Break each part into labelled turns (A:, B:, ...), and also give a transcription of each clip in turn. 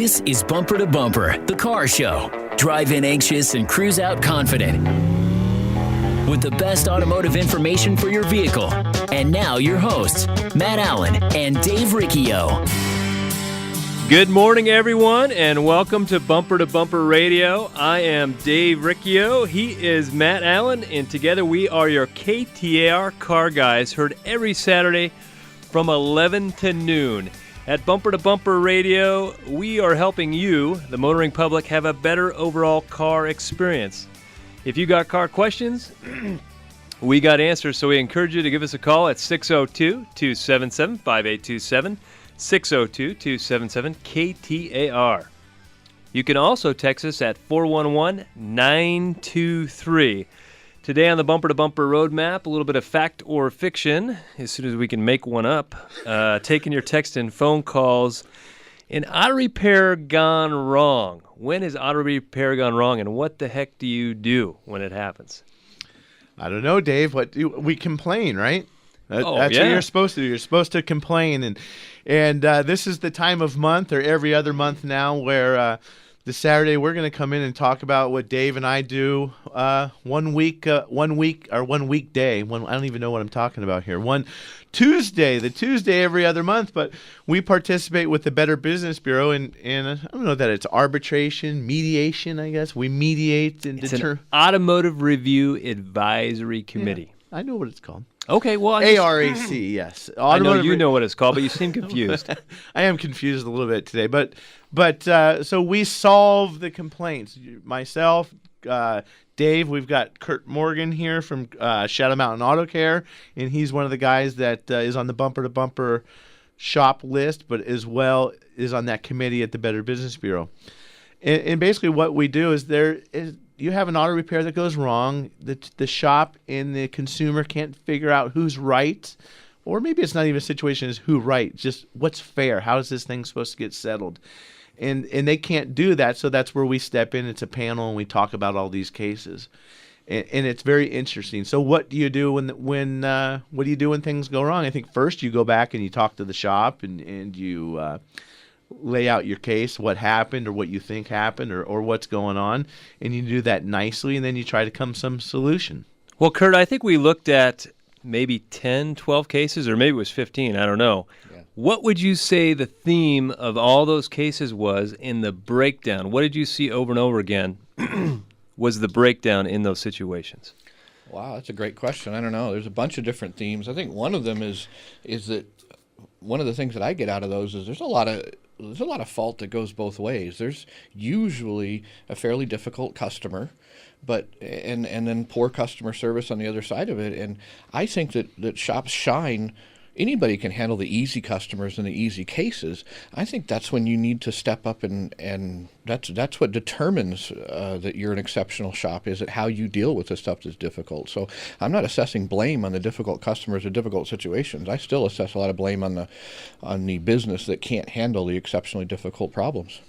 A: This is Bumper to Bumper, the car show. Drive in anxious and cruise out confident. With the best automotive information for your vehicle. And now your hosts, Matt Allen and Dave Riccio.
B: Good morning, everyone, and welcome to Bumper Radio. I am Dave Riccio. He is Matt Allen, and together we are your KTAR car guys, heard every Saturday from 11 to noon. At Bumper to Bumper Radio, we are helping you, the motoring public, have a better overall car experience. If you got car questions, we got answers, so we encourage you to give us a call at 602-277-5827, 602-277-KTAR. You can also text us at 411-923. Today on the Bumper to Bumper Roadmap, a little bit of fact or fiction, as soon as we can make one up. Taking your text and phone calls. An auto repair gone wrong. When is auto repair gone wrong, and what the heck do you do when it happens?
C: I don't know, Dave. We complain, right? That's what you're supposed to do. You're supposed to complain, and this is the time of month, or every other month now, where this Saturday we're going to come in and talk about what Dave and I do one weekday. I don't even know what I'm talking about here. The Tuesday every other month, but we participate with the Better Business Bureau, and I don't know that it's arbitration, mediation, I guess. We mediate and
B: determine. It's an Automotive Review Advisory Committee.
C: Yeah, I know what it's called.
B: Okay, well,
C: ARAC, yes.
B: I know you know what it's called, but you seem confused.
C: I am confused a little bit today, but so we solve the complaints. Myself, Dave, we've got Kurt Morgan here from Shadow Mountain Auto Care, and he's one of the guys that is on the Bumper to Bumper shop list, but as well is on that committee at the Better Business Bureau. And basically what we do is you have an auto repair that goes wrong. The shop and the consumer can't figure out who's right, or maybe it's not even a situation as who right, just what's fair. How is this thing supposed to get settled? And they can't do that, so that's where we step in. It's a panel, and we talk about all these cases, and it's very interesting. So what do you do when things go wrong? I think first you go back and you talk to the shop, and you lay out your case, what happened or what you think happened or what's going on, and you do that nicely, and then you try to come some solution.
B: Well, Kurt, I think we looked at maybe 10, 12 cases, or maybe it was 15, I don't know. Yeah. What would you say the theme of all those cases was in the breakdown? What did you see over and over again was the breakdown in those situations?
D: Wow, that's a great question. I don't know. There's a bunch of different themes. I think one of them is that one of the things that I get out of those is there's a lot of fault that goes both ways. There's usually a fairly difficult customer, but and then poor customer service on the other side of it. And I think that shops shine. Anybody can handle the easy customers and the easy cases. I think that's when you need to step up, and that's what determines that you're an exceptional shop. Is it how you deal with the stuff that's difficult? So I'm not assessing blame on the difficult customers or difficult situations. I still assess a lot of blame on the business that can't handle the exceptionally difficult problems.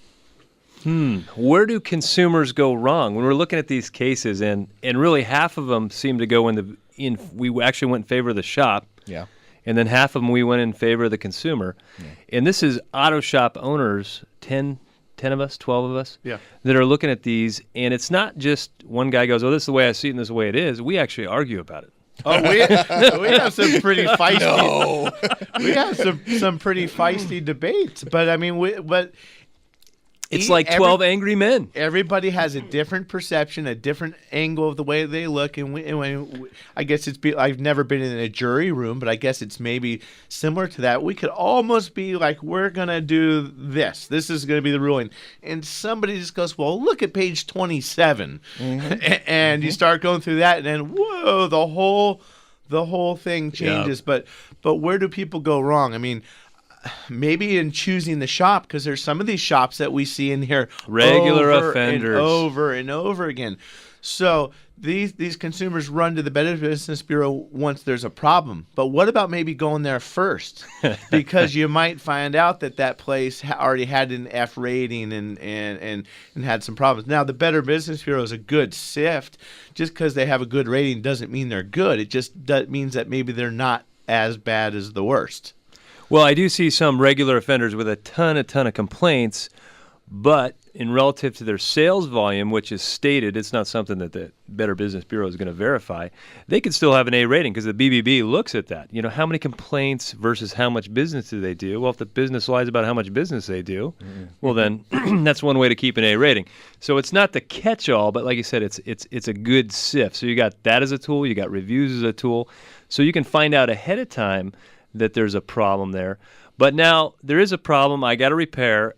B: Where do consumers go wrong when we're looking at these cases? And really half of them seem to go we actually went in favor of the shop.
D: Yeah.
B: And then half of them we went in favor of the consumer. Yeah. And this is auto shop owners, 10 of us, 12 of us, that are looking at these. And it's not just one guy goes, oh, this is the way I see it and this is the way it is. We actually argue about it.
C: Oh, we have some pretty feisty. No. We have some pretty feisty debates. But, I mean,
B: it's like 12 angry men.
C: Everybody has a different perception, a different angle of the way they look. And I guess I've never been in a jury room, but I guess it's maybe similar to that. We could almost be like, we're going to do this. This is going to be the ruling. And somebody just goes, well, look at page 27. Mm-hmm. And you start going through that, and then, whoa, the whole thing changes. Yeah. But where do people go wrong? I mean, maybe in choosing the shop, because there's some of these shops that we see in here
B: regular offenders
C: over and over again. So these consumers run to the Better Business Bureau once there's a problem. But what about maybe going there first? Because you might find out that place already had an F rating and had some problems. Now, the Better Business Bureau is a good sift. Just because they have a good rating doesn't mean they're good. It just means that maybe they're not as bad as the worst.
B: Well, I do see some regular offenders with a ton of complaints, But in relative to their sales volume, which is stated, it's not something that the Better Business Bureau is going to verify, they could still have an A rating because the BBB looks at that. How many complaints versus how much business do they do? Well, if the business lies about how much business they do, well, then that's one way to keep an A rating. So it's not the catch-all, but like you said, it's a good sift. So you got that as a tool, you got reviews as a tool, so you can find out ahead of time that there's a problem there. But now there is a problem I got to repair.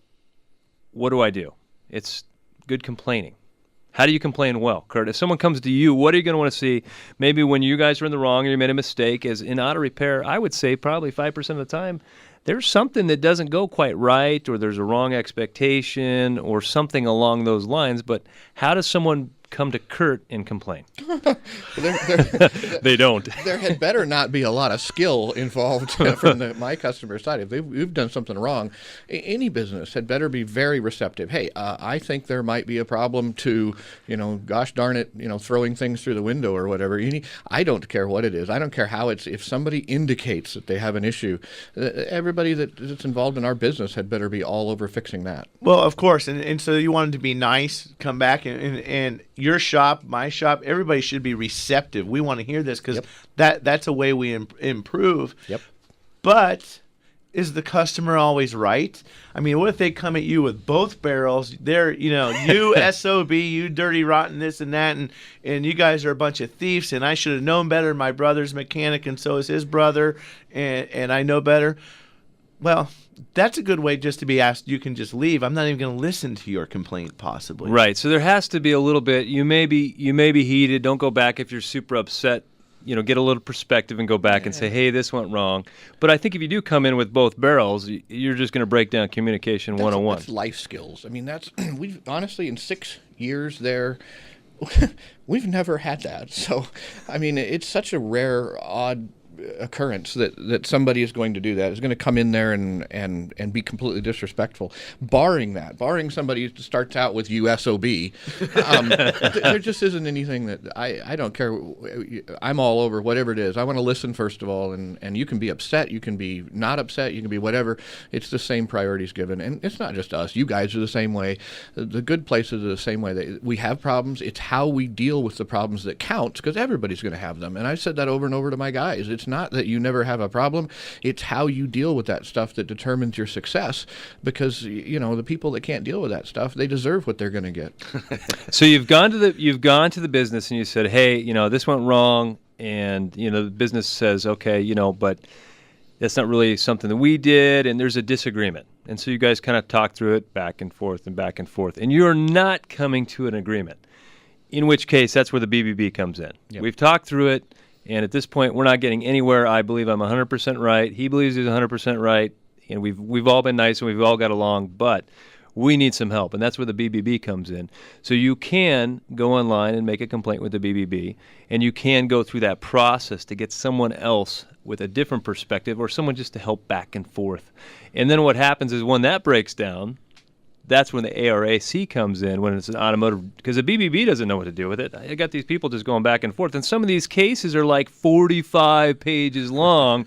B: What do I do? It's good complaining. How do you complain well, Kurt? If someone comes to you, what are you going to want to see? Maybe when you guys are in the wrong or you made a mistake, as in auto repair, I would say probably 5% of the time, there's something that doesn't go quite right, or there's a wrong expectation or something along those lines. But how does someone come to Kurt and complain? They don't.
D: There had better not be a lot of skill involved from my customer side. If we've done something wrong, any business had better be very receptive. Hey, I think there might be a problem to, gosh darn it, throwing things through the window or whatever. I don't care what it is. I don't care how if somebody indicates that they have an issue, everybody that's involved in our business had better be all over fixing that.
C: Well, of course. And so you wanted to be nice, come back and your shop, my shop, everybody should be receptive. We want to hear this because that's a way we improve.
D: Yep.
C: But is the customer always right? I mean, what if they come at you with both barrels? They're, you SOB, you dirty, rotten, this and that, and you guys are a bunch of thieves, and I should have known better. My brother's mechanic, and so is his brother, and I know better. Well, that's a good way just to be asked. You can just leave. I'm not even going to listen to your complaint, possibly.
B: Right. So there has to be a little bit. You may be heated. Don't go back if you're super upset. Get a little perspective and go back and say, hey, this went wrong. But I think if you do come in with both barrels, you're just going to break down communication 101.
D: That's life skills. I mean, we've honestly, in 6 years there, we've never had that. So, I mean, it's such a rare, odd occurrence that somebody is going to do that, is going to come in there and be completely disrespectful. Barring somebody who starts out with USOB, there just isn't anything that I don't care. I'm all over whatever it is. I want to listen first of all, and you can be upset, you can be not upset, you can be whatever. It's the same priorities given, and it's not just us. You guys are the same way. The good places are the same way. We have problems. It's how we deal with the problems that counts, because everybody's going to have them. And I've said that over and over to my guys. It's not that you never have a problem. It's how you deal with that stuff that determines your success, because the people that can't deal with that stuff, they deserve what they're going to get.
B: So you've gone to the business and you said, hey, this went wrong, and the business says, okay, but that's not really something that we did, and there's a disagreement. And so you guys kind of talk through it back and forth, and you're not coming to an agreement, in which case that's where the BBB comes in. Yep. We've talked through it. And at this point, we're not getting anywhere. I believe I'm 100% right. He believes he's 100% right. And we've all been nice and we've all got along, but we need some help. And that's where the BBB comes in. So you can go online and make a complaint with the BBB, and you can go through that process to get someone else with a different perspective, or someone just to help back and forth. And then what happens is when that breaks down, that's when the ARAC comes in, when it's an automotive, because the BBB doesn't know what to do with it. I got these people just going back and forth, and some of these cases are like 45 pages long,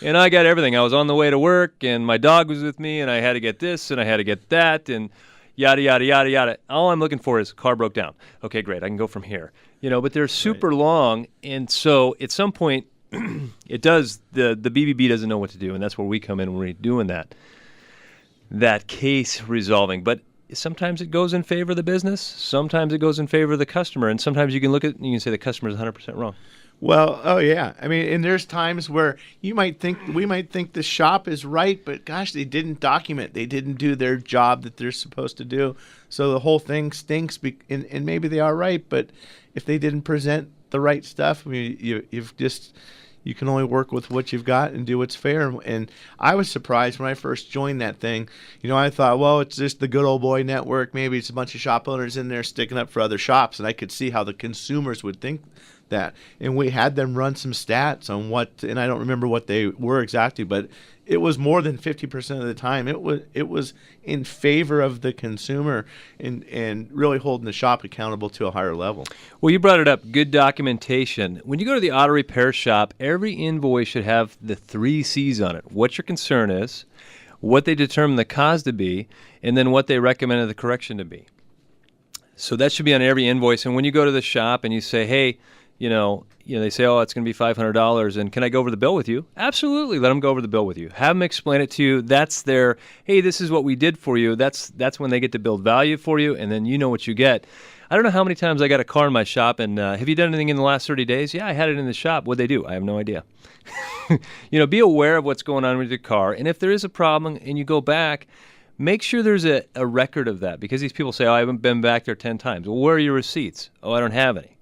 B: and I got everything. I was on the way to work, and my dog was with me, and I had to get this, and I had to get that, and yada, yada, yada, yada. All I'm looking for is car broke down. Okay, great, I can go from here. But they're super long, and so at some point, the BBB doesn't know what to do, and that's where we come in when we're doing that case resolving. But sometimes it goes in favor of the business, sometimes it goes in favor of the customer, and sometimes you can look at it and you can say the customer is 100% wrong.
C: Well, oh yeah. I mean, and there's times where we might think the shop is right, but gosh, they didn't document. They didn't do their job that they're supposed to do. So the whole thing stinks, and maybe they are right, but if they didn't present the right stuff, I mean, you can only work with what you've got and do what's fair. And I was surprised when I first joined that thing. I thought, well, it's just the good old boy network. Maybe it's a bunch of shop owners in there sticking up for other shops. And I could see how the consumers would think that. And we had them run some stats on and I don't remember what they were exactly, but it was more than 50% of the time. It was in favor of the consumer and really holding the shop accountable to a higher level.
B: Well, you brought it up, good documentation. When you go to the auto repair shop, every invoice should have the 3 C's on it. What your concern is, what they determined the cause to be, and then what they recommended the correction to be. So that should be on every invoice. And when you go to the shop and you say, hey, they say, oh, it's going to be $500, and can I go over the bill with you? Absolutely, let them go over the bill with you. Have them explain it to you. That's their, hey, this is what we did for you. That's when they get to build value for you, and then you know what you get. I don't know how many times I got a car in my shop, and have you done anything in the last 30 days? Yeah, I had it in the shop. What'd they do? I have no idea. Be aware of what's going on with your car, and if there is a problem and you go back, make sure there's a record of that, because these people say, oh, I haven't been back there 10 times. Well, where are your receipts? Oh, I don't have any.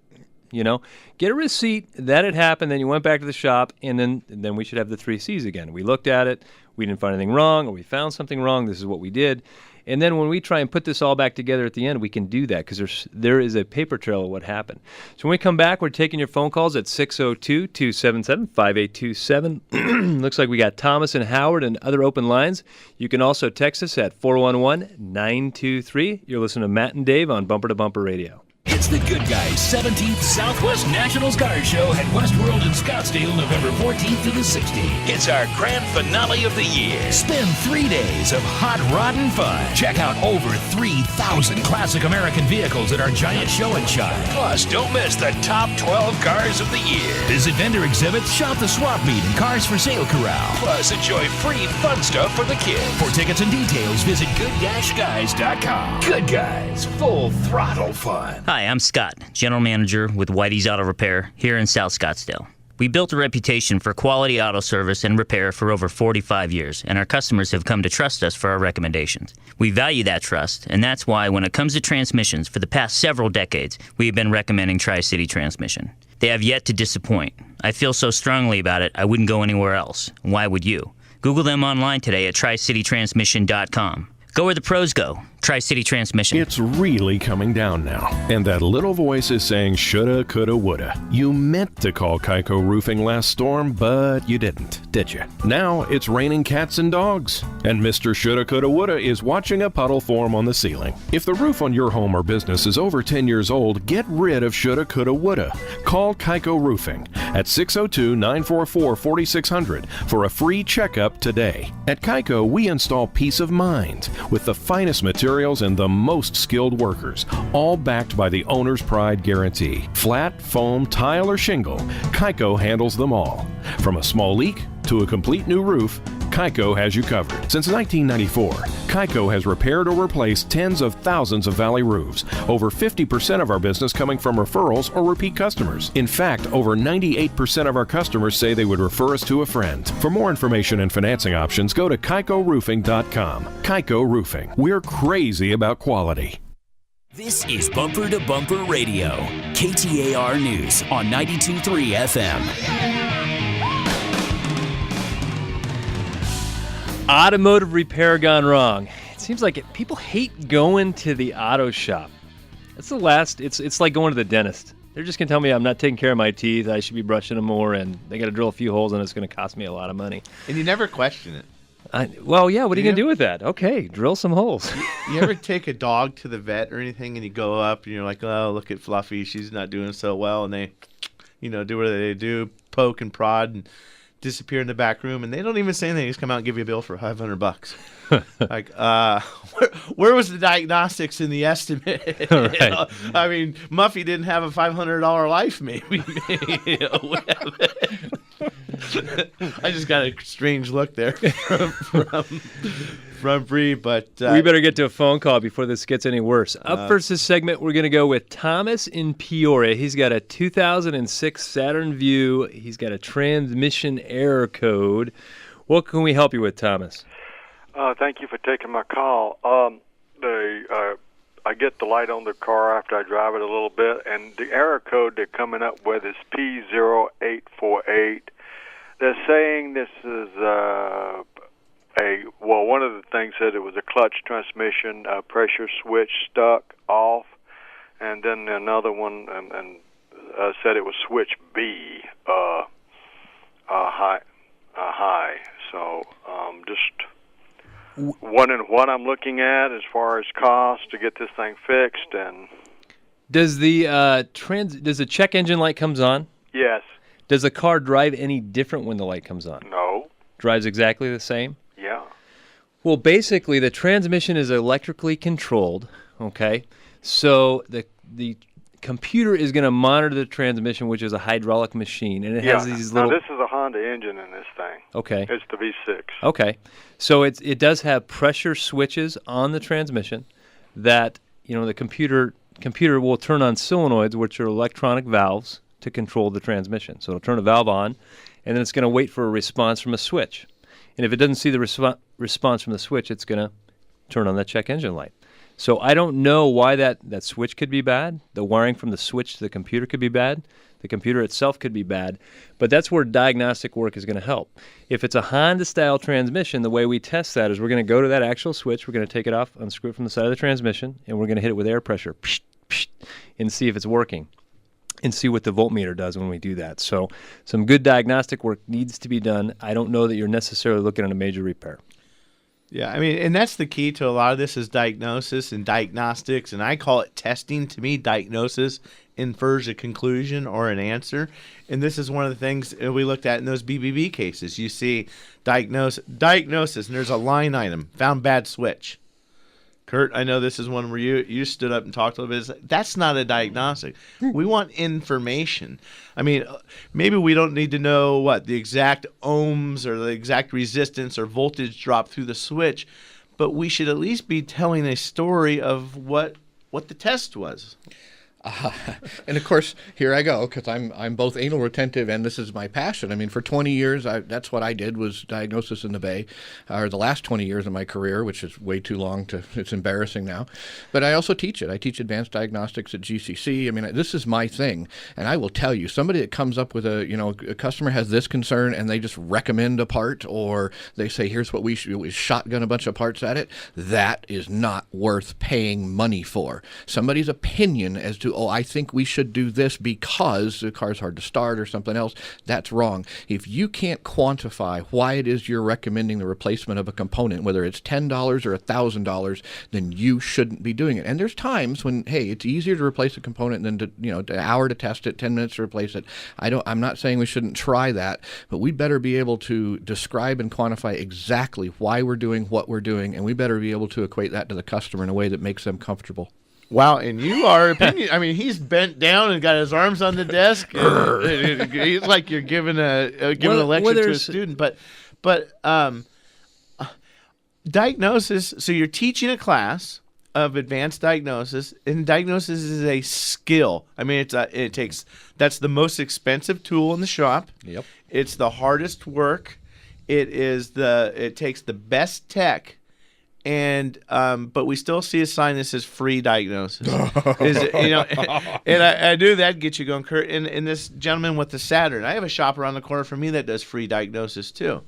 B: Get a receipt that it happened, then you went back to the shop, and then we should have the 3 C's again. We looked at it, we didn't find anything wrong, or we found something wrong, this is what we did. And then when we try and put this all back together at the end, we can do that because there is a paper trail of what happened. So when we come back, we're taking your phone calls at 602-277-5827. Looks like we got Thomas and Howard and other open lines. You can also text us at 411-923. You're listening to Matt and Dave on Bumper to Bumper Radio.
E: It's the Good Guys 17th Southwest Nationals Car Show at Westworld in Scottsdale, November 14th to the 16th. It's our grand finale of the year. Spend 3 days of hot rodding fun. Check out over 3,000 classic American vehicles at our giant show and shine. Plus, don't miss the top 12 cars of the year. Visit vendor exhibits, shop the swap meet, and Cars for Sale Corral. Plus, enjoy free fun stuff for the kids. For tickets and details, visit good-guys.com. Good Guys, full throttle fun.
F: Hi, I'm Scott, General Manager with Whitey's Auto Repair here in South Scottsdale. We built a reputation for quality auto service and repair for over 45 years, and our customers have come to trust us for our recommendations. We value that trust, and that's why when it comes to transmissions, for the past several decades, we have been recommending Tri-City Transmission. They have yet to disappoint. I feel so strongly about it, I wouldn't go anywhere else. Why would you? Google them online today at tricitytransmission.com. Go where the pros go. Tri-City Transmission.
G: It's really coming down now, and that little voice is saying shoulda, coulda, woulda. You meant to call Kaiko Roofing last storm, but you didn't, did you? Now it's raining cats and dogs, and Mr. Shoulda, coulda, woulda is watching a puddle form on the ceiling. If the roof on your home or business is over 10 years old, get rid of shoulda, coulda, woulda. Call Kaiko Roofing at 602-944-4600 for a free checkup today. At Kaiko, we install peace of mind with the finest materials and the most skilled workers, all backed by the owner's pride guarantee. Flat, foam, tile, or shingle, Kaiko handles them all. From a small leak to a complete new roof, Kaiko has you covered. Since 1994, Kaiko has repaired or replaced tens of thousands of valley roofs. Over 50% of our business coming from referrals or repeat customers. In fact, over 98% of our customers say they would refer us to a friend. For more information and financing options, go to KaikoRoofing.com. Kaiko Roofing. We're crazy about quality.
E: This is Bumper to Bumper Radio, KTAR News on 92.3 FM.
B: Automotive repair gone wrong. It seems like people hate going to the auto shop. That's the last. It's like going to the dentist. They're just going to tell me I'm not taking care of my teeth, I should be brushing them more, and they got to drill a few holes, and it's going to cost me a lot of money.
C: And you never question it.
B: Well, yeah, what are you going to do with that? Okay, drill some holes.
C: You ever take a dog to the vet or anything, and you go up, and you're like, oh, look at Fluffy, she's not doing so well, and they, do what they do, poke and prod, and disappear in the back room, and they don't even say anything. They just come out and give you a bill for $500. Like, where was the diagnostics in the estimate?
B: Right.
C: I mean, Muffy didn't have a $500 life, maybe. I just got a strange look there from Bree, but
B: we better get to a phone call before this gets any worse. Up first this segment, we're going to go with Thomas in Peoria. He's got a 2006 Saturn Vue. He's got a transmission error code. What can we help you with, Thomas?
H: Thank you for taking my call. I get the light on the car after I drive it a little bit, and the error code they're coming up with is P0848. They're saying this is one of the things said it was a clutch transmission pressure switch stuck off, and then another one said it was switch B high. So just wondering what I'm looking at as far as cost to get this thing fixed. And
B: does the check engine light comes on?
H: Yes.
B: Does the car drive any different when the light comes on?
H: No.
B: Drives exactly the same?
H: Yeah.
B: Well, basically, the transmission is electrically controlled, okay? So the computer is going to monitor the transmission, which is a hydraulic machine, and it has these little...
H: Now, this is a Honda engine in this thing.
B: Okay.
H: It's the V6.
B: Okay. So it does have pressure switches on the transmission that, the computer will turn on solenoids, which are electronic valves, to control the transmission. So it'll turn a valve on, and then it's going to wait for a response from a switch. And if it doesn't see the response from the switch, it's going to turn on that check engine light. So I don't know why that switch could be bad. The wiring from the switch to the computer could be bad. The computer itself could be bad. But that's where diagnostic work is going to help. If it's a Honda-style transmission, the way we test that is we're going to go to that actual switch, we're going to take it off, unscrew it from the side of the transmission, and we're going to hit it with air pressure, psh, psh, and see if it's working, and see what the voltmeter does when we do that. So some good diagnostic work needs to be done. I don't know that you're necessarily looking at a major repair.
C: Yeah, I mean, and that's the key to a lot of this is diagnosis and diagnostics, and I call it testing. To me, diagnosis infers a conclusion or an answer, and this is one of the things we looked at in those BBB cases. You see diagnosis, and there's a line item, found bad switch. Kurt, I know this is one where you stood up and talked a little bit. It's like, that's not a diagnostic. We want information. I mean, maybe we don't need to know the exact ohms or the exact resistance or voltage drop through the switch, but we should at least be telling a story of what the test was.
D: And of course, here I go, because I'm both anal retentive and this is my passion. I mean, for 20 years, that's what I did, was diagnosis in the Bay, or the last 20 years of my career, which is way too long it's embarrassing now. But I also teach it. I teach advanced diagnostics at GCC. I mean, this is my thing. And I will tell you, somebody that comes up with a customer has this concern and they just recommend a part, or they say, here's what we shotgun a bunch of parts at it, that is not worth paying money for. Somebody's opinion as to, I think we should do this because the car's hard to start or something else, that's wrong. If you can't quantify why it is you're recommending the replacement of a component, whether it's $10 or $1,000, then you shouldn't be doing it. And there's times when, hey, it's easier to replace a component than an hour to test it, 10 minutes to replace it. I'm not saying we shouldn't try that, but we better be able to describe and quantify exactly why we're doing what we're doing, and we better be able to equate that to the customer in a way that makes them comfortable.
C: Wow, and you are opinion. I mean, he's bent down and got his arms on the desk. He's like you're giving a lecture to a student. But diagnosis. So you're teaching a class of advanced diagnosis, and diagnosis is a skill. I mean, that's the most expensive tool in the shop.
D: Yep.
C: It's the hardest work. It takes the best tech. And but we still see a sign that says free diagnosis. And I do that get you going, Kurt. And this gentleman with the Saturn, I have a shop around the corner from me that does free diagnosis too,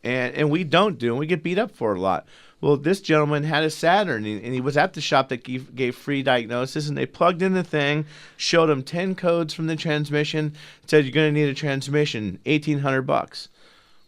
C: and we don't do, and we get beat up for it a lot. Well, this gentleman had a Saturn, and he was at the shop that gave free diagnosis, and they plugged in the thing, showed him 10 codes from the transmission, said you're going to need a transmission, $1,800.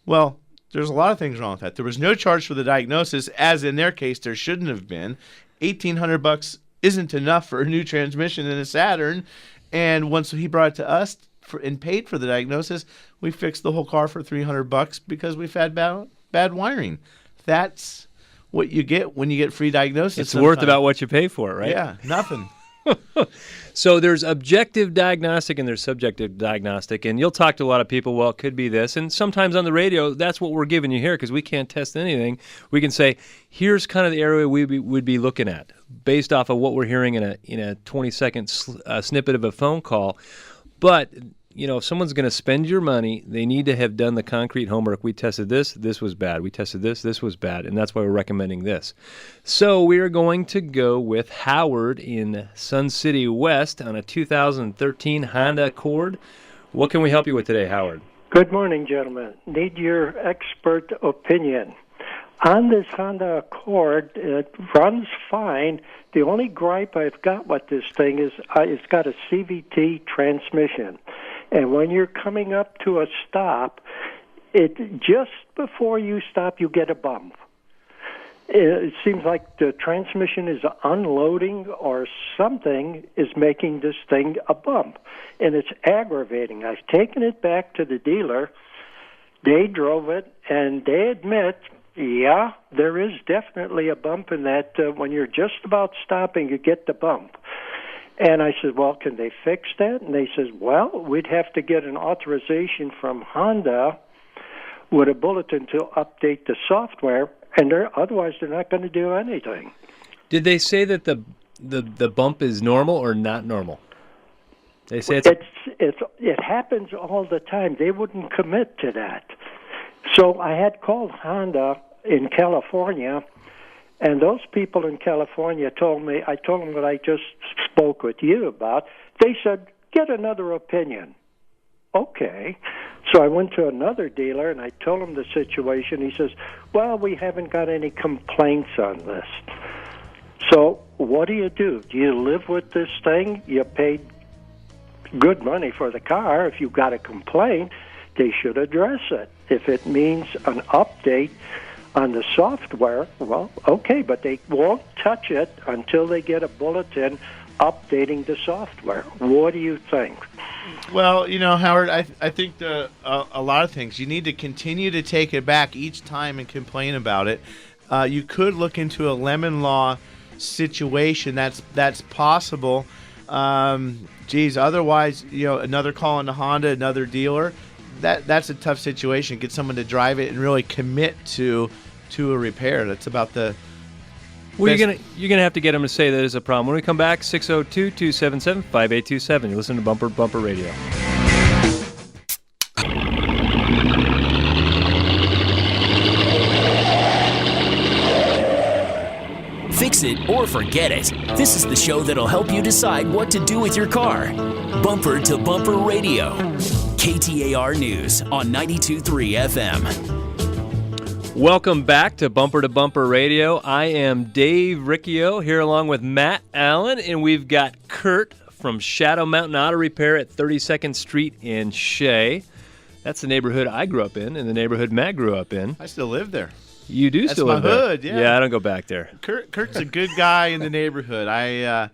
C: Well, there's a lot of things wrong with that. There was no charge for the diagnosis, as in their case there shouldn't have been. $1,800 isn't enough for a new transmission in a Saturn. And once he brought it to us and paid for the diagnosis, we fixed the whole car for $300 because we've had bad wiring. That's what you get when you get free diagnosis.
B: It's worth about what you pay for it, right?
C: Yeah, nothing.
B: So there's objective diagnostic and there's subjective diagnostic, and you'll talk to a lot of people, well, it could be this, and sometimes on the radio, that's what we're giving you here because we can't test anything. We can say, here's kind of the area we would be looking at based off of what we're hearing in a 20-second snippet of a phone call. But if someone's going to spend your money, they need to have done the concrete homework. We tested this was bad. We tested this was bad, and that's why we're recommending this. So we are going to go with Howard in Sun City West on a 2013 Honda Accord. What can we help you with today, Howard?
I: Good morning, gentlemen. Need your expert opinion. On this Honda Accord, it runs fine. The only gripe I've got with this thing is it's got a CVT transmission. And when you're coming up to a stop, just before you stop, you get a bump. It seems like the transmission is unloading or something is making this thing a bump. And it's aggravating. I've taken it back to the dealer. They drove it, and they admit, Yeah, there is definitely a bump in that. When you're just about stopping, you get the bump. And I said, well, can they fix that? And they says, well, we'd have to get an authorization from Honda with a bulletin to update the software, and otherwise they're not going to do anything.
B: Did they say that the bump is normal or not normal? They say
I: it happens all the time. They wouldn't commit to that. So I had called Honda in California, and those people in California told me, I told them what I just spoke with you about. They said, get another opinion. Okay. So I went to another dealer, and I told him the situation. He says, well, we haven't got any complaints on this. So what do? Do you live with this thing? You paid good money for the car. If you've got a complaint, they should address it. If it means an update on the software, well, okay, but they won't touch it until they get a bulletin updating the software. What do you think?
C: Well, Howard, I think a lot of things. You need to continue to take it back each time and complain about it. You could look into a lemon law situation. That's possible. Otherwise, another call into Honda, another dealer. That's a tough situation. Get someone to drive it and really commit to a repair. That's about the.
B: Well, you're gonna have to get them to say that is a problem. When we come back, 602-277-5827. You listen to Bumper Bumper Radio.
A: Fix it or forget it. This is the show that'll help you decide what to do with your car. Bumper to Bumper Radio. KTAR News on 92.3 FM.
B: Welcome back to Bumper Radio. I am Dave Riccio here along with Matt Allen, and we've got Kurt from Shadow Mountain Auto Repair at 32nd Street in Shea. That's the neighborhood I grew up in and the neighborhood Matt grew up in.
C: I still live there.
B: You do still live there?
C: That's my hood, yeah.
B: Yeah, I don't go back there.
C: Kurt's a good guy in the neighborhood. I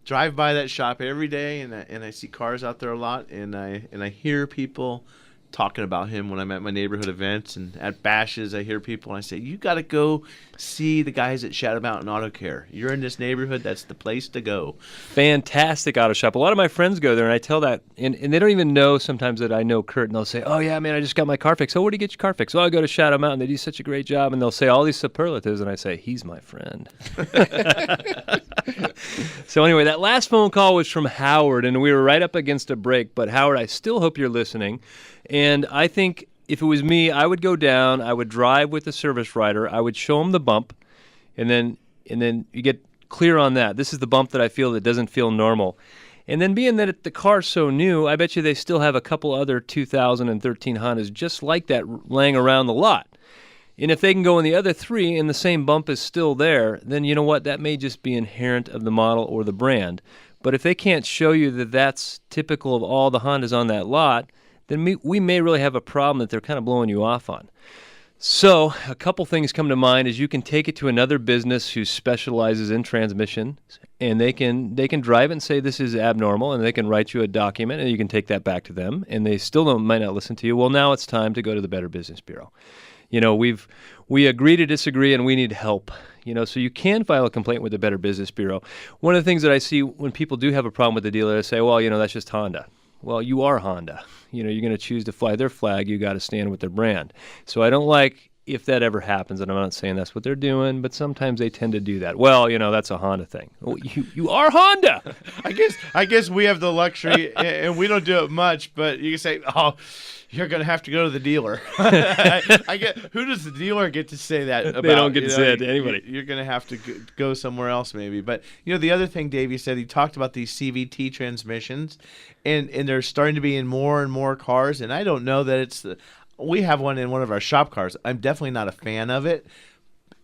C: drive by that shop every day, and I see cars out there a lot, and I hear people talking about him when I'm at my neighborhood events and at bashes. I hear people, and I say, you got to go see the guys at Shadow Mountain Auto Care. You're in this neighborhood, that's the place to go.
B: Fantastic auto shop. A lot of my friends go there, and I tell that, and they don't even know sometimes that I know Kurt, and they'll say, oh, yeah, man, I just got my car fixed. Oh, where do you get your car fixed? Oh, I go to Shadow Mountain. They do such a great job, and they'll say all these superlatives, and I say, he's my friend. So anyway, that last phone call was from Howard, and we were right up against a break, but Howard, I still hope you're listening. And I think if it was me, I would go down, I would drive with the service writer, I would show him the bump, and then you get clear on that. This is the bump that I feel that doesn't feel normal. And then being that the car's so new, I bet you they still have a couple other 2013 Hondas just like that laying around the lot. And if they can go in the other three and the same bump is still there, then you know what? That may just be inherent of the model or the brand. But if they can't show you that that's typical of all the Hondas on that lot, then we may really have a problem that they're kind of blowing you off on. So a couple things come to mind is you can take it to another business who specializes in transmission, and they can drive it and say this is abnormal, and they can write you a document, and you can take that back to them, and they still might not listen to you. Well, now it's time to go to the Better Business Bureau. We agree to disagree, and we need help. So you can file a complaint with the Better Business Bureau. One of the things that I see when people do have a problem with the dealer, they say, well, that's just Honda. Well, you are Honda. You're going to choose to fly their flag. You got to stand with their brand. So I don't like if that ever happens, and I'm not saying that's what they're doing, but sometimes they tend to do that. Well, that's a Honda thing. Well, you are Honda.
C: I guess we have the luxury, and we don't do it much, but you can say, oh, you're going to have to go to the dealer. Who does the dealer get to say that about?
B: They don't get to say it to anybody.
C: You're going to have to go somewhere else maybe. But, the other thing Davey said, he talked about these CVT transmissions, and they're starting to be in more and more cars, and I don't know that it's we have one in one of our shop cars. I'm definitely not a fan of it.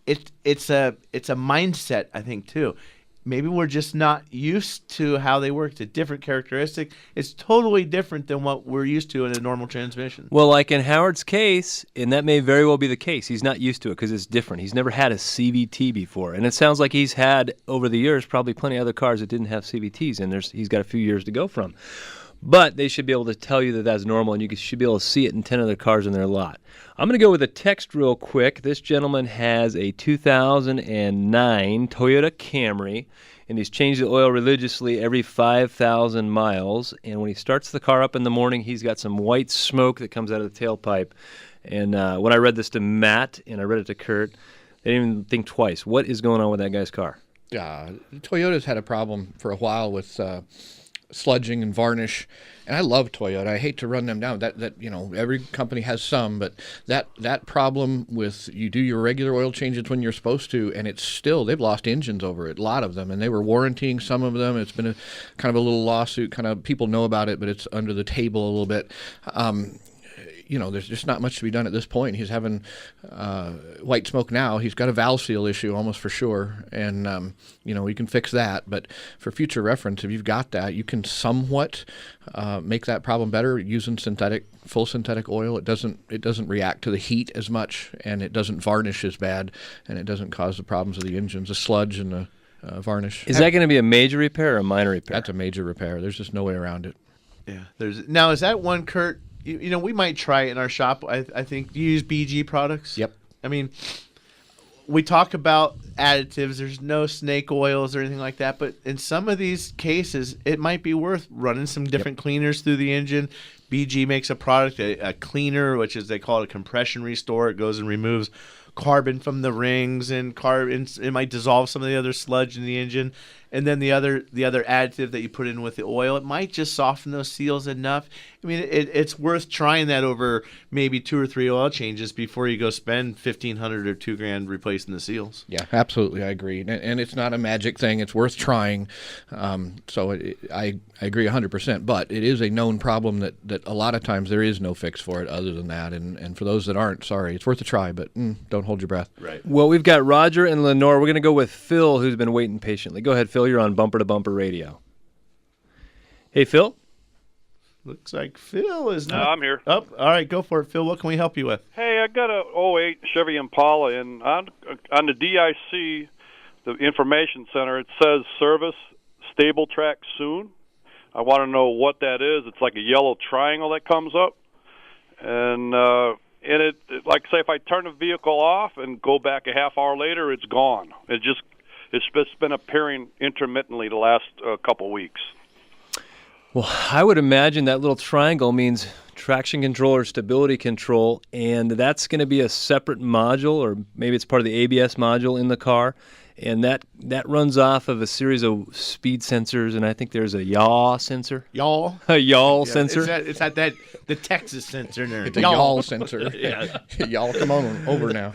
C: It's a mindset, I think, too. Maybe we're just not used to how they work. It's a different characteristic. It's totally different than what we're used to in a normal transmission.
B: Well, like in Howard's case, and that may very well be the case, he's not used to it because it's different. He's never had a CVT before. And it sounds like he's had, over the years, probably plenty of other cars that didn't have CVTs, and he's got a few years to go from. but they should be able to tell you that that's normal, and you should be able to see it in 10 other cars in their lot. I'm going to go with a text real quick. This gentleman has a 2009 Toyota Camry, and he's changed the oil religiously every 5,000 miles. And when he starts the car up in the morning, he's got some white smoke that comes out of the tailpipe. And when I read this to Matt and I read it to Kurt, they didn't even think twice. What is going on with that guy's car?
D: Toyota's had a problem for a while with sludging and varnish, and I love Toyota. I hate to run them down. That every company has some, but that problem with you do your regular oil changes when you're supposed to, and it's still, they've lost engines over it, a lot of them, and they were warrantying some of them. It's been a kind of a little lawsuit. Kind of people know about it, but it's under the table a little bit. There's just not much to be done at this point. He's having white smoke now. He's got a valve seal issue almost for sure, and we can fix that. But for future reference, if you've got that, you can somewhat make that problem better using full synthetic oil. It doesn't react to the heat as much, and it doesn't varnish as bad, and it doesn't cause the problems of the engines, the sludge and the varnish.
B: Is that going to be a major repair or a minor repair?
D: That's a major repair. There's just no way around it.
C: Yeah. Now, is that one, Kurt? We might try it in our shop. I think, do you use BG products?
D: Yep.
C: I mean, we talk about additives. There's no snake oils or anything like that. But in some of these cases, it might be worth running some different cleaners through the engine. BG makes a product, a cleaner, which is, they call it a compression restore. It goes and removes carbon from the rings, and it might dissolve some of the other sludge in the engine. And then the other additive that you put in with the oil, it might just soften those seals enough. I mean, it's worth trying that over maybe 2 or 3 oil changes before you go spend $1,500 or $2,000 replacing the seals.
D: Yeah, absolutely, I agree. And it's not a magic thing; it's worth trying. I agree 100%. But it is a known problem that a lot of times there is no fix for it other than that. And for those that aren't, sorry, it's worth a try, but don't hold your breath.
C: Right.
B: Well, we've got Roger and Lenore. We're going to go with Phil, who's been waiting patiently. Go ahead, Phil. You're on Bumper to Bumper Radio. Hey, Phil.
C: Looks like Phil is not.
J: No, I'm here.
C: Oh, all right, go for it, Phil. What can we help you with?
J: Hey, I got a '08 Chevy Impala, and on the DIC, the information center, it says service stable track soon. I want to know what that is. It's like a yellow triangle that comes up, and it like say if I turn the vehicle off and go back a half hour later, it's gone. It's just been appearing intermittently the last couple weeks.
B: Well, I would imagine that little triangle means traction control or stability control, and that's going to be a separate module, or maybe it's part of the ABS module in the car, and that runs off of a series of speed sensors, and I think there's a yaw sensor.
C: Yaw?
B: A yaw sensor.
C: It's at the Texas sensor there.
D: It's a yaw sensor. Yeah. Y'all come on over now.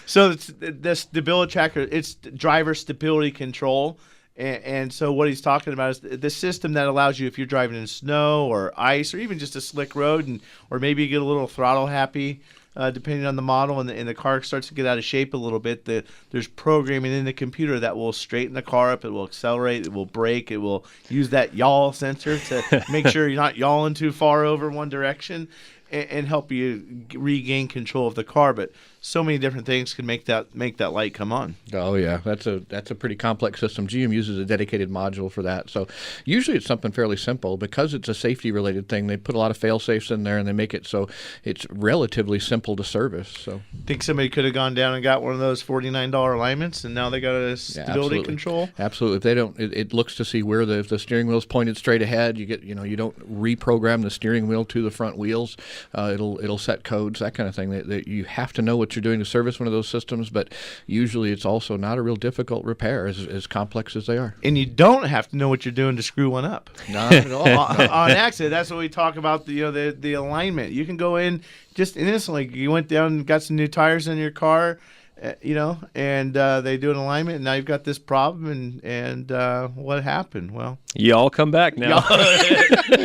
C: So it's the stability tracker, it's driver stability control. And so what he's talking about is the system that allows you, if you're driving in snow or ice or even just a slick road, or maybe you get a little throttle happy, depending on the model, and the car starts to get out of shape a little bit, there's programming in the computer that will straighten the car up, it will accelerate, it will brake, it will use that yaw sensor to make sure you're not yawing too far over one direction, and help you regain control of the car. But so many different things can make that light come on.
D: Oh yeah, that's a pretty complex system. GM uses a dedicated module for that. So usually it's something fairly simple because it's a safety related thing. They put a lot of fail safes in there and they make it so it's relatively simple to service. So
C: think somebody could have gone down and got one of those $49 alignments, and now they got a stability control.
D: Absolutely. If they don't, it looks to see where if the steering wheel's pointed straight ahead. You get you don't reprogram the steering wheel to the front wheels. It'll set codes, that kind of thing. That you have to know what you're doing to service one of those systems, but usually it's also not a real difficult repair, as complex as they are.
C: And you don't have to know what you're doing to screw one up.
D: Not at all.
C: On accident, that's what we talk about. The alignment. You can go in just instantly. You went down and got some new tires in your car, and they do an alignment, and now you've got this problem. And what happened? Well,
B: y'all come back now.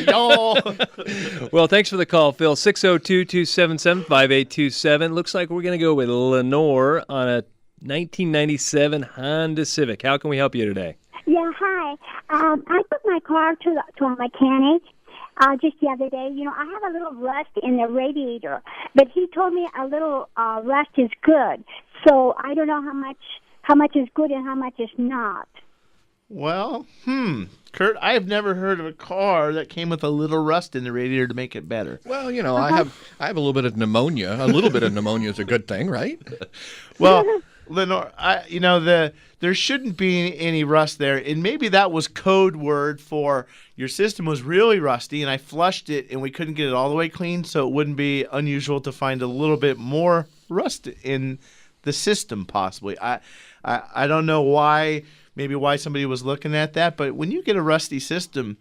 C: Y'all.
B: Well, thanks for the call, Phil. 602-277-5827. Looks like we're going to go with Lenore on a 1997 Honda Civic. How can we help you today?
K: Yeah, hi. I took my car to a mechanic just the other day. I have a little rust in the radiator, but he told me a little rust is good. So I don't know how much is good and how much is not.
C: Well, Kurt, I've never heard of a car that came with a little rust in the radiator to make it better.
D: Well, I have a little bit of pneumonia. A little bit of pneumonia is a good thing, right?
C: Well, Lenore, there shouldn't be any rust there, and maybe that was code word for your system was really rusty, and I flushed it, and we couldn't get it all the way clean, so it wouldn't be unusual to find a little bit more rust in the system, possibly. I don't know why somebody was looking at that, but when you get a rusty system,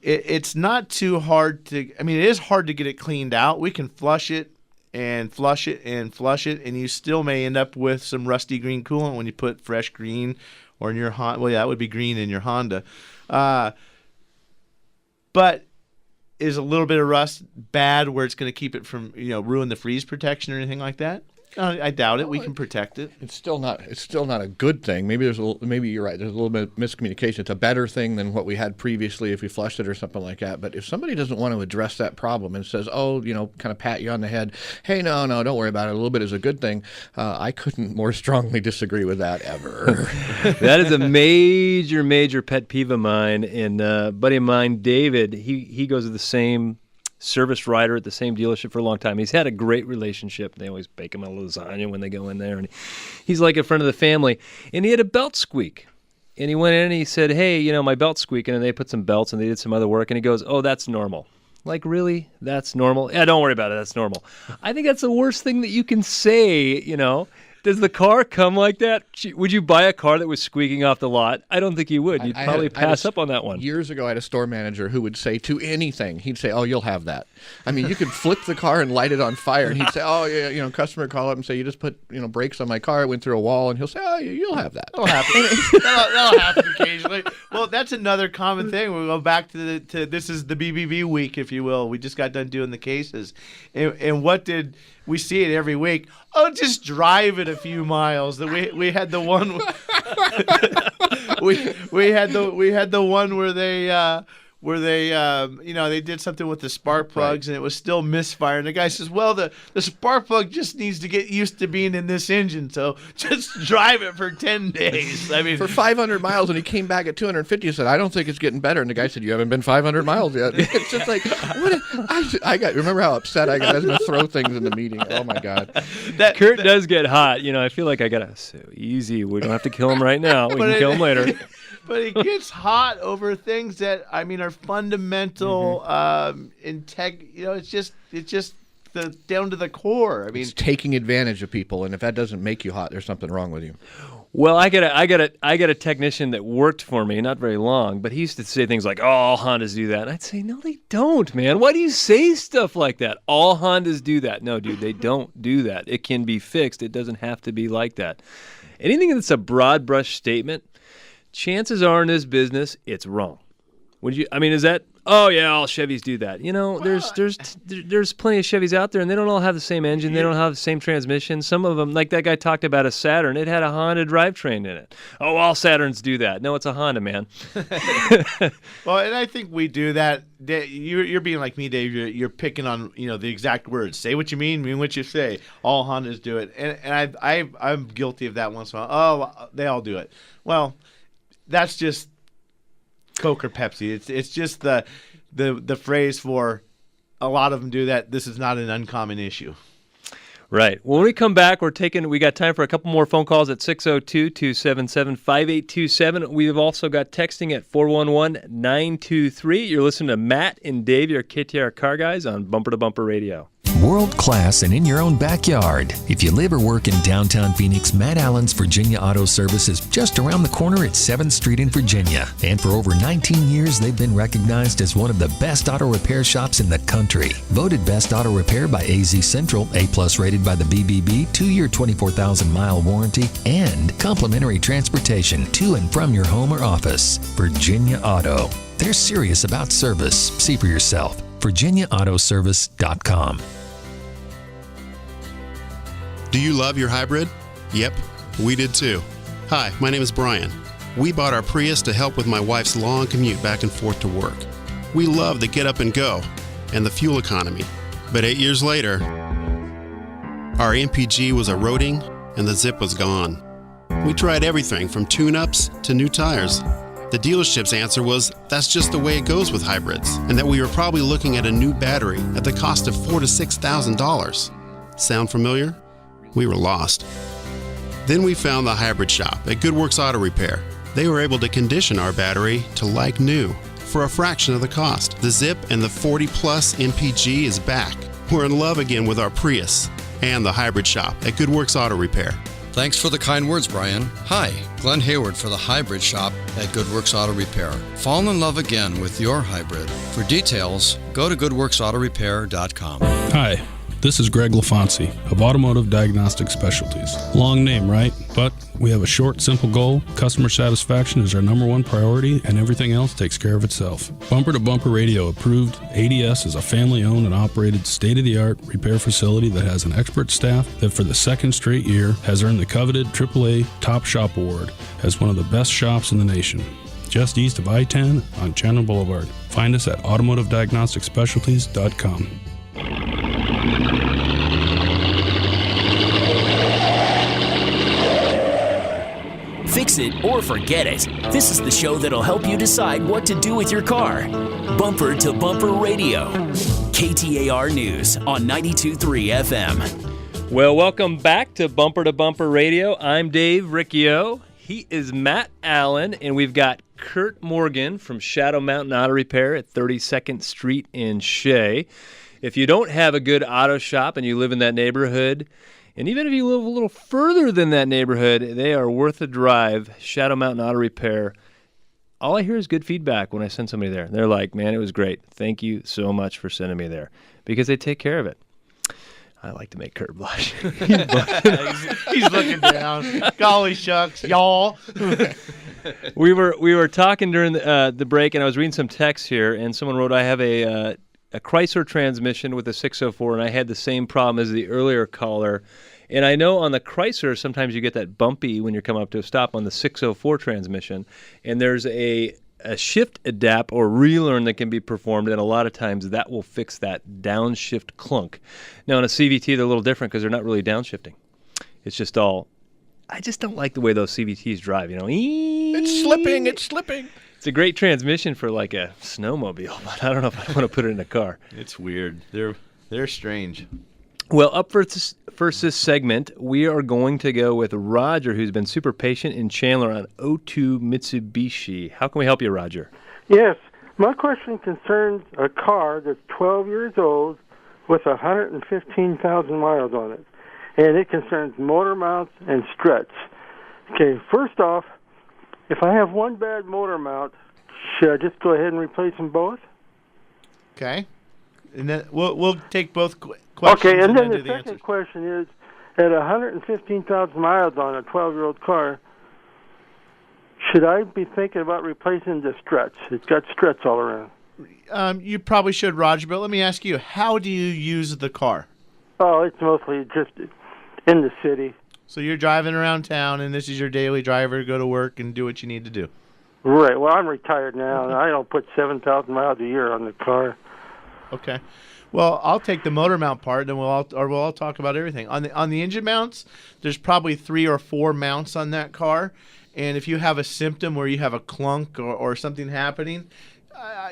C: it's not too hard to. I mean, it is hard to get it cleaned out. We can flush it and flush it and flush it, and you still may end up with some rusty green coolant when you put fresh green, or in your Honda. Well, yeah, that would be green in your Honda. But is a little bit of rust bad where it's going to keep it from ruin the freeze protection or anything like that? I doubt it. We can protect it.
D: It's still not a good thing. Maybe you're right. There's a little bit of miscommunication. It's a better thing than what we had previously if we flushed it or something like that. But if somebody doesn't want to address that problem and says, kind of pat you on the head, hey, no, don't worry about it. A little bit is a good thing. I couldn't more strongly disagree with that ever.
B: That is a major pet peeve of mine. And a buddy of mine, David, he goes to the same service writer at the same dealership for a long time. He's had a great relationship. They always bake him a lasagna when they go in there, and he's like a friend of the family. And he had a belt squeak, and he went in and he said, hey, my belt's squeaking, and they put some belts and they did some other work, and he goes, oh, that's normal. Like, really? That's normal? Yeah, don't worry about it. That's normal. I think that's the worst thing that you can say, Does the car come like that? Would you buy a car that was squeaking off the lot? I don't think you would. You'd probably pass up on that one.
D: Years ago, I had a store manager who would say to anything, he'd say, oh, you'll have that. I mean, you could flip the car and light it on fire, and he'd say, oh, yeah, customer call up and say, you just put, brakes on my car, it went through a wall, and he'll say, oh, you'll have that.
C: That'll happen. That'll happen occasionally. Well, that's another common thing. We'll go back to this is the BBB week, if you will. We just got done doing the cases. And what did... We see it every week. Oh, just drive it a few miles. We had the one. we had the one where they did something with the spark plugs, and it was still misfiring. The guy says, well, the spark plug just needs to get used to being in this engine, so just drive it for 10 days. I mean,
D: for 500 miles, and he came back at 250 and said, I don't think it's getting better. And the guy said, you haven't been 500 miles yet. It's just like, remember how upset I got? I was going to throw things in the meeting. Oh, my God.
B: Kurt does get hot. I feel like I got to, so easy. We don't have to kill him right now. We can kill him later.
C: But it gets hot over things that are fundamental. It's just down to the core.
D: It's taking advantage of people, and if that doesn't make you hot, there's something wrong with you.
B: Well, I got a technician that worked for me, not very long, but he used to say things like, "Oh, all Hondas do that." And I'd say, "No, they don't, man. Why do you say stuff like that? All Hondas do that." No, dude, they don't do that. It can be fixed. It doesn't have to be like that. Anything that's a broad brush statement, chances are in this business, it's wrong. Is that, oh yeah, all Chevys do that? There's plenty of Chevys out there, and they don't all have the same engine. They don't have the same transmission. Some of them, like that guy talked about a Saturn, it had a Honda drivetrain in it. Oh, all Saturns do that. No, it's a Honda, man.
C: Well, and I think we do that. You're being like me, Dave. You're picking on the exact words. Say what you mean what you say. All Hondas do it, and I'm guilty of that once in a while. Oh, they all do it. Well, that's just Coke or Pepsi. It's just the phrase for a lot of them do that. This is not an uncommon issue.
B: Right. When we come back, we got time for a couple more phone calls at 602-277-5827. We've also got texting at 411-923. You're listening to Matt and Dave, your KTAR car guys on Bumper to Bumper Radio.
A: World class and in your own backyard. If you live or work in downtown Phoenix, Matt Allen's Virginia Auto Service is just around the corner at 7th Street in Virginia. And for over 19 years, they've been recognized as one of the best auto repair shops in the country. Voted Best Auto Repair by AZ Central, A+ rated by the BBB, 2-year 24,000-mile warranty, and complimentary transportation to and from your home or office. Virginia Auto. They're serious about service. See for yourself. VirginiaAutoservice.com.
L: Do you love your hybrid? Yep, we did too. Hi, my name is Brian. We bought our Prius to help with my wife's long commute back and forth to work. We love the get up and go and the fuel economy. But 8 years later, our MPG was eroding and the zip was gone. We tried everything from tune-ups to new tires, The dealership's answer was that's just the way it goes with hybrids, and that we were probably looking at a new battery at the cost of $4,000 to $6,000. Sound familiar? We were lost. Then we found the hybrid shop at GoodWorks Auto Repair. They were able to condition our battery to like new for a fraction of the cost. The Zip and the 40 Plus MPG is back. We're in love again with our Prius and the hybrid shop at GoodWorks Auto Repair.
M: Thanks for the kind words, Brian. Hi, Glenn Hayward for the Hybrid Shop at GoodWorks Auto Repair. Fall in love again with your hybrid. For details, go to goodworksautorepair.com.
N: Hi, this is Greg LaFonsi of Automotive Diagnostic Specialties. Long name, right? But we have a short, simple goal. Customer satisfaction is our number one priority, and everything else takes care of itself. Bumper to Bumper Radio approved. ADS is a family-owned and operated state-of-the-art repair facility that has an expert staff that for the second straight year has earned the coveted AAA Top Shop Award as one of the best shops in the nation. Just east of I-10 on Chandler Boulevard. Find us at automotivediagnosticspecialties.com.
A: Fix it or forget it. This is the show that'll help you decide what to do with your car. Bumper to Bumper Radio. KTAR News on 92.3 FM.
B: Well, welcome back to Bumper Radio. I'm Dave Riccio. He is Matt Allen, and we've got Kurt Morgan from Shadow Mountain Auto Repair at 32nd Street in Shea. If you don't have a good auto shop and you live in that neighborhood, and even if you live a little further than that neighborhood, they are worth a drive. Shadow Mountain Auto Repair. All I hear is good feedback when I send somebody there. They're like, man, it was great. Thank you so much for sending me there. Because they take care of it. I like to make Kurt blush.
C: He's looking down. Golly shucks, y'all.
B: We were talking during the break, and I was reading some texts here, and someone wrote, I have a Chrysler transmission with a 604, and I had the same problem as the earlier caller. And I know on the Chrysler, sometimes you get that bumpy when you're coming up to a stop on the 604 transmission. And there's a shift adapt or relearn that can be performed, and a lot of times that will fix that downshift clunk. Now, in a CVT, they're a little different because they're not really downshifting. It's just all... I just don't like the way those CVTs drive, you know.
D: It's slipping.
B: It's a great transmission for like a snowmobile, but I don't know if I want to put it in a car.
C: It's weird. They're strange.
B: Well, up first this segment, we are going to go with Roger, who's been super patient in Chandler on 02 Mitsubishi. How can we help you, Roger?
O: Yes. My question concerns a car that's 12 years old with 115,000 miles on it, and it concerns motor mounts and struts. Okay, first off, if I have one bad motor mount, should I just go ahead and replace them both?
C: Okay. And then we'll take both questions.
O: Okay, and then
C: do
O: the second
C: answers.
O: question is, at 115,000 miles on a 12-year-old car, should I be thinking about replacing the struts? It's got struts all around.
C: You probably should, Roger, but let me ask you, how do you use the car?
O: Oh, it's mostly just in the city.
C: So you're driving around town, and this is your daily driver to go to work and do what you need to do.
O: Right. Well, I'm retired now, and I don't put 7,000 miles a year on the car.
C: Okay. Well, I'll take the motor mount part, and we'll all talk about everything. On the engine mounts, there's probably 3 or 4 mounts on that car, and if you have a symptom where you have a clunk or something happening,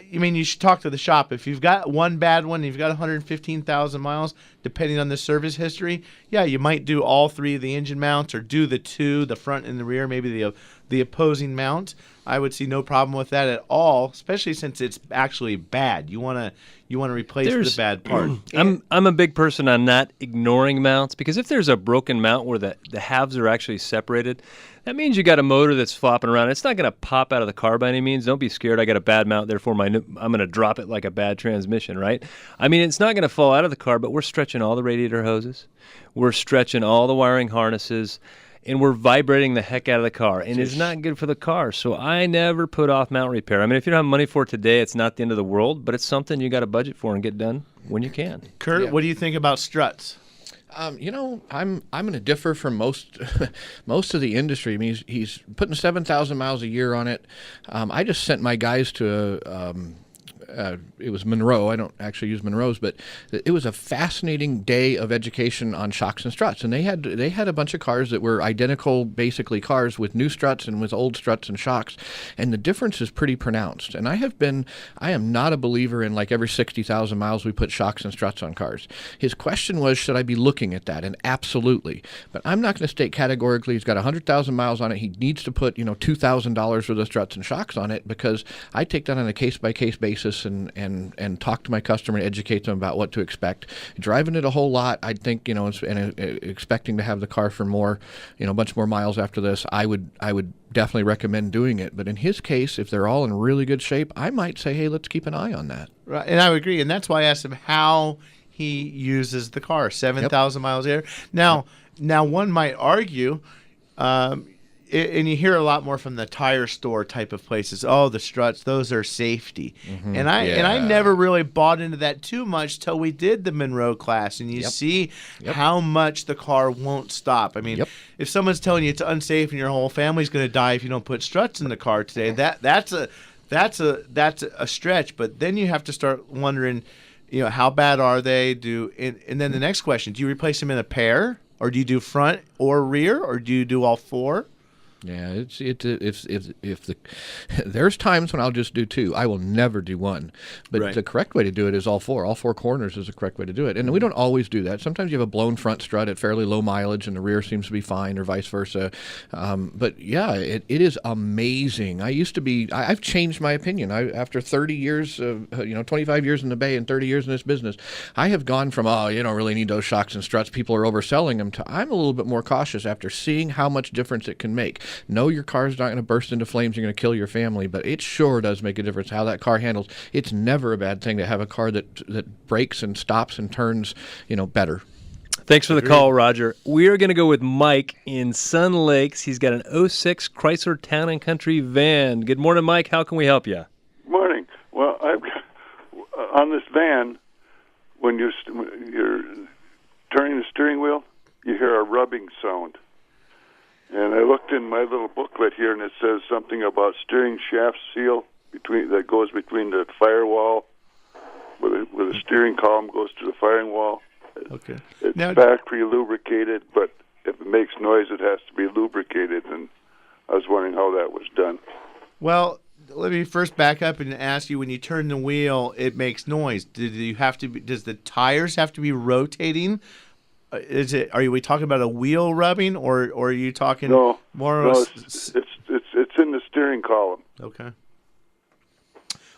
C: you should talk to the shop. If you've got one bad one, you've got 115,000 miles, depending on the service history, yeah, you might do all 3 of the engine mounts or do the 2, the front and the rear, maybe the opposing mount. I would see no problem with that at all, especially since it's actually bad. You want to replace the bad part.
B: I'm a big person on not ignoring mounts, because if there's a broken mount where the halves are actually separated, that means you got a motor that's flopping around. It's not going to pop out of the car by any means. Don't be scared. I got a bad mount, therefore I'm going to drop it like a bad transmission, right? I mean, it's not going to fall out of the car, but we're stretching all the radiator hoses. We're stretching all the wiring harnesses. And we're vibrating the heck out of the car. And it's not good for the car. So I never put off mount repair. I mean, if you don't have money for it today, it's not the end of the world. But it's something you got to budget for and get done when you can.
C: Kurt, what do you think about struts?
D: I'm going to differ from most of the industry. I mean, he's putting 7,000 miles a year on it. I just sent my guys to it was Monroe. I don't actually use Monroe's, but it was a fascinating day of education on shocks and struts. And they had a bunch of cars that were identical, basically cars with new struts and with old struts and shocks, and the difference is pretty pronounced. And I am not a believer in like every 60,000 miles we put shocks and struts on cars. His question was, should I be looking at that? And absolutely. But I'm not going to state categorically he's got 100,000 miles on it. He needs to put $2,000 worth of struts and shocks on it, because I take that on a case-by-case basis and talk to my customer and educate them about what to expect. Driving it a whole lot, I think, and expecting to have the car for more, a bunch more miles after this, I would definitely recommend doing it. But in his case, if they're all in really good shape, I might say, hey, let's keep an eye on that.
C: Right, and I would agree, and that's why I asked him how he uses the car, 7,000 miles a year. Now, one might argue, and you hear a lot more from the tire store type of places. Oh, the struts, those are safety. Mm-hmm. And I never really bought into that too much till we did the Monroe class, and you see how much the car won't stop. I mean, if someone's telling you it's unsafe and your whole family's going to die if you don't put struts in the car today, that's a stretch. But then you have to start wondering, how bad are they? And then the next question: do you replace them in a pair, or do you do front or rear, or do you do all four?
D: Yeah, there's times when I'll just do two. I will never do one. But the correct way to do it is all four. All four corners is the correct way to do it. And we don't always do that. Sometimes you have a blown front strut at fairly low mileage and the rear seems to be fine, or vice versa. But yeah, it is amazing. I've changed my opinion. After 30 years, 25 years in the Bay and 30 years in this business, I have gone from, you don't really need those shocks and struts, people are overselling them, to I'm a little bit more cautious after seeing how much difference it can make. No, your car's not going to burst into flames. You're going to kill your family, but it sure does make a difference how that car handles. It's never a bad thing to have a car that brakes and stops and turns, better.
B: Thanks for the call, Roger. We are going to go with Mike in Sun Lakes. He's got an 06 Chrysler Town & Country van. Good morning, Mike. How can we help you?
P: Morning. Well, on this van, when you're turning the steering wheel, you hear a rubbing sound. And I looked in my little booklet here, and it says something about steering shaft seal that goes between the firewall, where the steering column goes to the firing wall.
C: Okay.
P: It's factory lubricated, but if it makes noise, it has to be lubricated. And I was wondering how that was done.
C: Well, let me first back up and ask you: when you turn the wheel, it makes noise. Does the tires have to be rotating? Are we talking about a wheel rubbing, or are you talking more?
P: No, it's in the steering column.
C: Okay.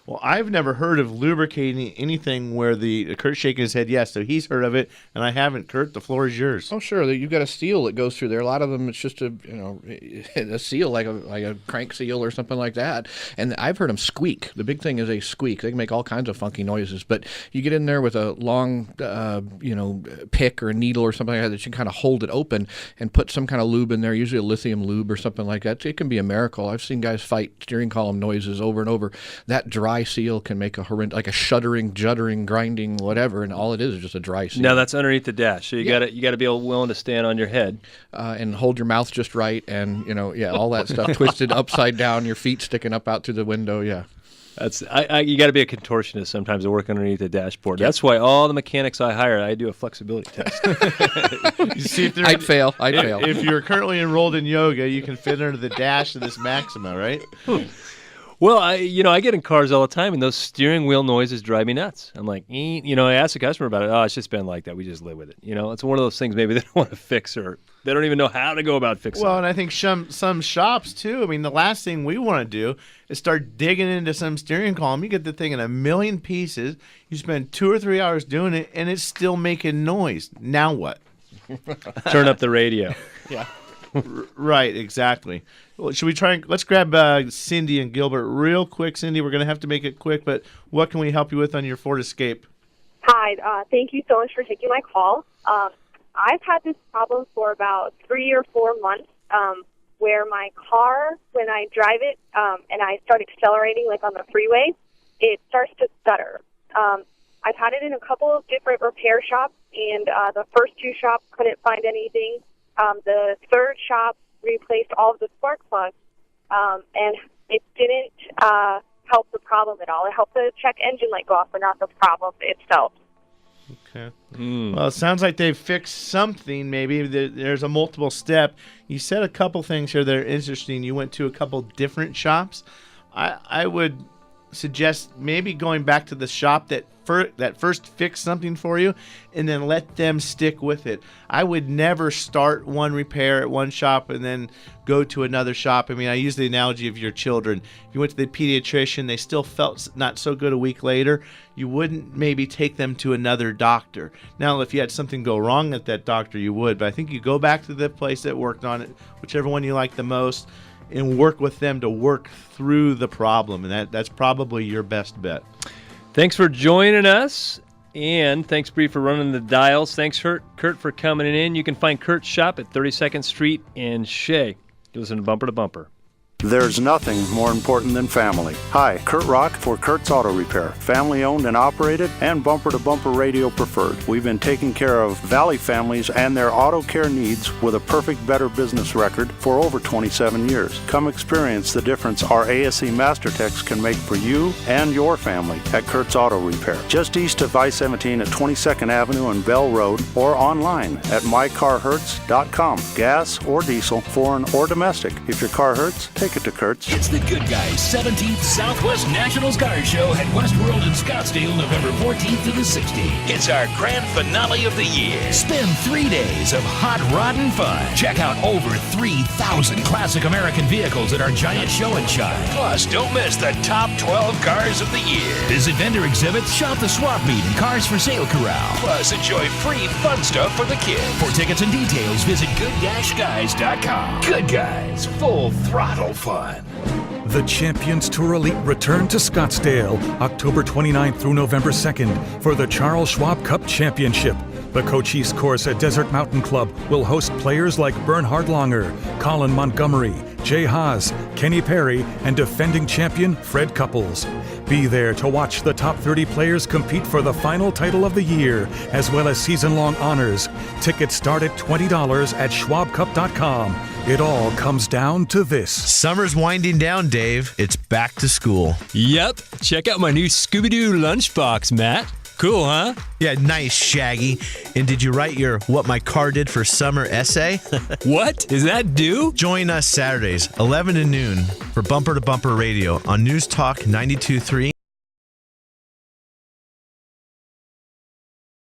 C: Well, I've never heard of lubricating anything where Kurt's shaking his head yes, so he's heard of it, and I haven't. Kurt, the floor is yours.
D: Oh, sure. You've got a seal that goes through there. A lot of them, it's just a seal, like a crank seal or something like that. And I've heard them squeak. The big thing is they squeak. They can make all kinds of funky noises. But you get in there with a long, pick or a needle or something like that you can kind of hold it open and put some kind of lube in there, usually a lithium lube or something like that. It can be a miracle. I've seen guys fight steering column noises over and over. That dry seal can make like a shuddering, juddering, grinding, whatever, and all it is just a dry seal.
B: Now that's underneath the dash, so you got to be willing to stand on your head
D: and hold your mouth just right, and all that stuff twisted upside down, your feet sticking up out through the window. Yeah,
B: that's you got to be a contortionist sometimes to work underneath the dashboard. That's why all the mechanics I hire, I do a flexibility test.
C: You see,
D: I'd fail.
C: If you're currently enrolled in yoga, you can fit under the dash of this Maxima, right?
B: Well, I get in cars all the time, and those steering wheel noises drive me nuts. I'm like, I ask the customer about it. Oh, it's just been like that. We just live with it. It's one of those things maybe they don't want to fix, or they don't even know how to go about fixing it.
C: Well, and I think some shops, too. I mean, the last thing we want to do is start digging into some steering column. You get the thing in a million pieces. You spend 2 or 3 hours doing it, and it's still making noise. Now what?
B: Turn up the radio.
C: Yeah. Right, exactly. Well, should we try let's grab Cindy and Gilbert real quick. Cindy, we're going to have to make it quick, but what can we help you with on your Ford Escape?
Q: Hi, thank you so much for taking my call. I've had this problem for about 3 or 4 months where my car, when I drive it and I start accelerating like on the freeway, it starts to stutter. I've had it in a couple of different repair shops, and the first 2 shops couldn't find anything. The third shop replaced all of the spark plugs, and it didn't help the problem at all. It helped the check engine light go off, but not the problem itself.
C: Okay. Well, it sounds like they've fixed something. Maybe there's a multiple step. You said a couple things here that are interesting. You went to a couple different shops. I would suggest maybe going back to the shop that first fixed something for you, and then let them stick with it. I would never start one repair at one shop and then go to another shop. I mean, I use the analogy of your children. If you went to the pediatrician, they still felt not so good a week later, you wouldn't maybe take them to another doctor. Now, if you had something go wrong at that doctor, you would, but I think you go back to the place that worked on it, whichever one you like the most, and work with them to work through the problem, and that's probably your best bet.
B: Thanks for joining us, and thanks, Bree, for running the dials. Thanks, Kurt, for coming in. You can find Kurt's shop at 32nd Street in Shea. You listen to Bumper to Bumper.
R: There's nothing more important than family. Hi, Kurt Rock for Kurt's Auto Repair. Family owned and operated and bumper to bumper radio preferred. We've been taking care of Valley families and their auto care needs with a perfect Better Business record for over 27 years. Come experience the difference our ASE Master Techs can make for you and your family at Kurt's Auto Repair. Just east of I-17 at 22nd Avenue and Bell Road, or online at mycarhurts.com. Gas or diesel, foreign or domestic. If your car hurts, take it to Kurt's.
E: It's the Good Guys 17th Southwest Nationals Car Show at Westworld in Scottsdale, November 14th to the 16th. It's our grand finale of the year. Spend 3 days of hot rodding fun. Check out over 3,000 classic American vehicles at our giant show and shine. Plus, don't miss the top 12 cars of the year. Visit vendor exhibits, shop the swap meet, and Cars for Sale Corral. Plus, enjoy free fun stuff for the kids. For tickets and details, visit good-guys.com. Good Guys, full throttle fun.
S: The Champions Tour Elite return to Scottsdale, October 29th through November 2nd for the Charles Schwab Cup Championship. The Cochise course at Desert Mountain Club will host players like Bernhard Langer, Colin Montgomery, Jay Haas, Kenny Perry, and defending champion Fred Couples. Be there to watch the top 30 players compete for the final title of the year, as well as season-long honors. Tickets start at $20 at schwabcup.com. It all comes down to this.
T: Summer's winding down, Dave. It's back to school.
B: Yep. Check out my new Scooby-Doo lunchbox, Matt. Cool, huh?
T: Yeah, nice, Shaggy. And did you write your What My Car Did for Summer essay?
B: What? Is that due?
T: Join us Saturdays, 11 to noon, for Bumper to Bumper Radio on News Talk 92.3.